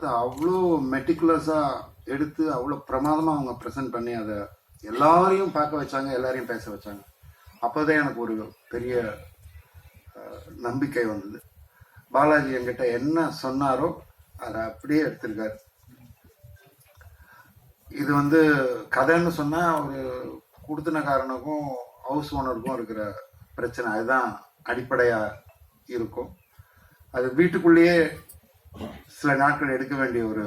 படத்தை அவ்வளோ மெட்டிகுலஸாக எடுத்து அவ்வளோ பிரமாதமாக அவங்க ப்ரெசென்ட் பண்ணி அதை எல்லாரையும் பார்க்க வச்சாங்க, எல்லாரையும் பேச வச்சாங்க. அப்போதான் எனக்கு ஒரு பெரிய நம்பிக்கை வந்தது. பாலாஜி என்கிட்ட என்ன சொன்னாரோ அதை அப்படியே எடுத்திருக்காரு. இது வந்து கதைன்னு சொன்னால் ஒரு குடுத்தனக்காரனுக்கும் ஹவுஸ் ஓனருக்கும் இருக்கிற பிரச்சனை அதுதான் அடிப்படையாக இருக்கும். அது வீட்டுக்குள்ளேயே சில நாட்கள் எடுக்க வேண்டிய ஒரு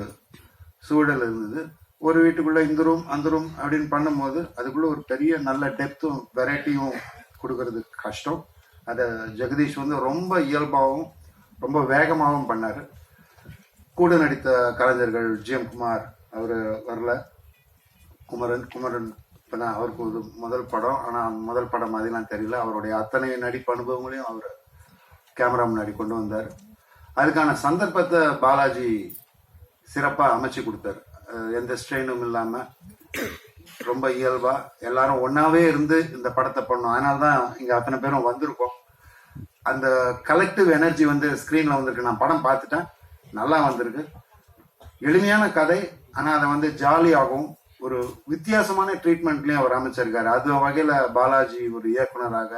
சூழல் இருந்தது. ஒரு வீட்டுக்குள்ளே இந்த ரூம் அந்த ரூம் அப்படின்னு பண்ணும்போது அதுக்குள்ளே ஒரு பெரிய நல்ல டெப்த்தும் வெரைட்டியும் கொடுக்கறது கஷ்டம். அதை ஜெகதீஷ் வந்து ரொம்ப இயல்பாகவும் ரொம்ப வேகமாகவும் பண்ணார். கூட நடித்த கலைஞர்கள் ஜிஎம் குமார் அவர் வரல, குமரன் இப்போ தான் அவருக்கு ஒரு முதல் படம். ஆனால் முதல் படம் மாதிரிலாம் தெரியல. அவருடைய அத்தனை நடிப்பு அனுபவங்களையும் அவர் கேமரா முன்னாடி கொண்டு வந்தார். அதுக்கான சந்தர்ப்பத்தை பாலாஜி சிறப்பாக அமைச்சு கொடுத்தாரு. எந்த ஸ்ட்ரெயினும் இல்லாமல் ரொம்ப இயல்பாக எல்லாரும் ஒன்றாவே இருந்து இந்த படத்தை பண்ணோம். அதனால தான் இங்கே அத்தனை பேரும் வந்திருக்கோம். அந்த கலெக்டிவ் எனர்ஜி வந்து ஸ்க்ரீனில் வந்திருக்கு. நான் படம் பார்த்துட்டேன், நல்லா வந்திருக்கு. எளிமையான கதை, ஆனால் அதை வந்து ஜாலியாகவும் ஒரு வித்தியாசமான ட்ரீட்மெண்ட்லையும் அவர் அமைச்சிருக்காரு. அது வகையில் பாலாஜி ஒரு இயக்குனராக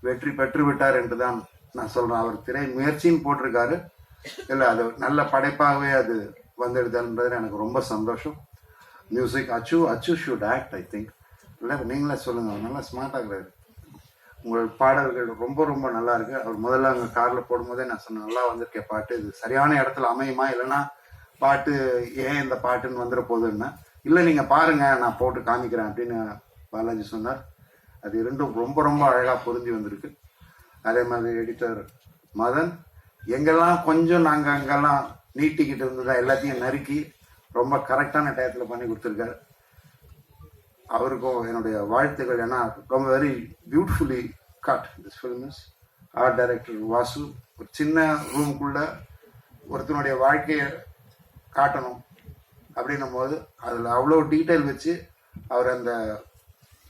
வெற்றி பெற்று விட்டார் என்று தான் நான் சொல்கிறேன். அவர் திரை முயற்சின்னு போட்டிருக்காரு, இல்லை அது நல்ல படைப்பாகவே அது வந்துடுதுன்றது எனக்கு ரொம்ப சந்தோஷம். மியூசிக் அச்சு ஷுட் ஆக்ட், ஐ திங்க். இல்லை நீங்களே சொல்லுங்கள், நல்லா ஸ்மார்ட்டாகிறாரு. உங்கள் பாடல்கள் ரொம்ப ரொம்ப நல்லா இருக்கு. அவர் முதல்ல அங்கே காரில் போடும்போதே நான் சொன்னேன், நல்லா வந்திருக்கேன் பாட்டு, இது சரியான இடத்துல அமையுமா, இல்லைன்னா பாட்டு ஏன் இந்த பாட்டுன்னு வந்துட போகுதுன்னா, இல்லை நீங்கள் பாருங்க நான் போட்டு காமிக்கிறேன் அப்படின்னு பாலாஜி சொன்னார். அது இரண்டும் ரொம்ப ரொம்ப அழகாக பொருந்தி வந்திருக்கு. அதே மாதிரி எடிட்டர் மதன் எங்கெல்லாம் கொஞ்சம் நாங்கள் அங்கெல்லாம் நீட்டிக்கிட்டு இருந்ததா எல்லாத்தையும் நறுக்கி ரொம்ப கரெக்டான டயத்தில் பண்ணி கொடுத்துருக்காரு. அவருக்கும் என்னுடைய வாழ்த்துக்கள். ஏன்னா ரொம்ப very beautifully cut this film is. Art director Vasu ஒரு சின்ன ரூமுக்குள்ள ஒருத்தனுடைய வாழ்க்கையை காட்டணும் அப்படின்னும் போது அதில் அவ்வளோ டீட்டெயில் வச்சு அவர் அந்த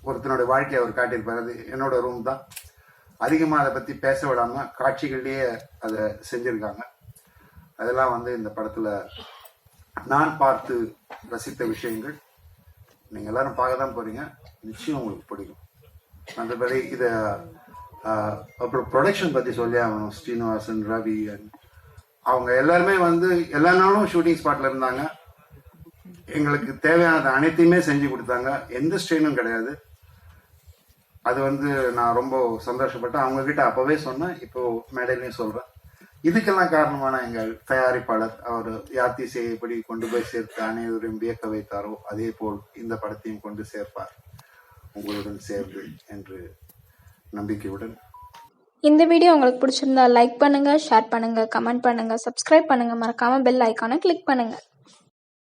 ஒருத்தனுடைய வாழ்க்கையை அவர் காட்டியிருப்பார். அது என்னோட ரூம் தான். அதிகமாக அதை பற்றி பேச விடாமல் காட்சிகள்லேயே அதை செஞ்சுருக்காங்க. அதெல்லாம் வந்து இந்த படத்தில் நான் பார்த்து ரசித்த விஷயங்கள். நீங்கள் எல்லாரும் பார்க்க தான் போகிறீங்க, நிச்சயம் உங்களுக்கு பிடிக்கும். மற்றபடி இதை அப்புறம் ப்ரொடக்ஷன் பற்றி சொல்லி ஆகணும். ஸ்ரீனிவாசன், ரவி அவங்க எல்லாருமே வந்து எல்லா நாளும் ஷூட்டிங் ஸ்பாட்டில் இருந்தாங்க. எங்களுக்கு தேவையானது அனைத்தையுமே செஞ்சு கொடுத்தாங்க. எந்த ஸ்ட்ரெயினும் கிடையாது. அது வந்து நான் ரொம்ப சந்தோஷப்பட்டேன். அவங்கக்கிட்ட அப்போவே சொன்னேன், இப்போது மேடையிலையும் சொல்கிறேன். இதுக்கெல்லாம் காரணமான எங்கள் தயாரிப்பாளர் அவர் யாத்திசை எப்படி கொண்டு போய் சேர்த்து அனைவரையும் வியக்க வைத்தாரோ அதே போல் இந்த படத்தையும் கொண்டு சேர்ப்பார் உங்களுடன் சேர்ந்து என்று நம்பிக்கையுடன். இந்த வீடியோ உங்களுக்கு பிடிச்சிருந்தா லைக் பண்ணுங்க, ஷேர் பண்ணுங்க, கமெண்ட் பண்ணுங்க, சப்ஸ்கிரைப் பண்ணுங்க, மறக்காம பெல் ஐக்கானை கிளிக் பண்ணுங்க.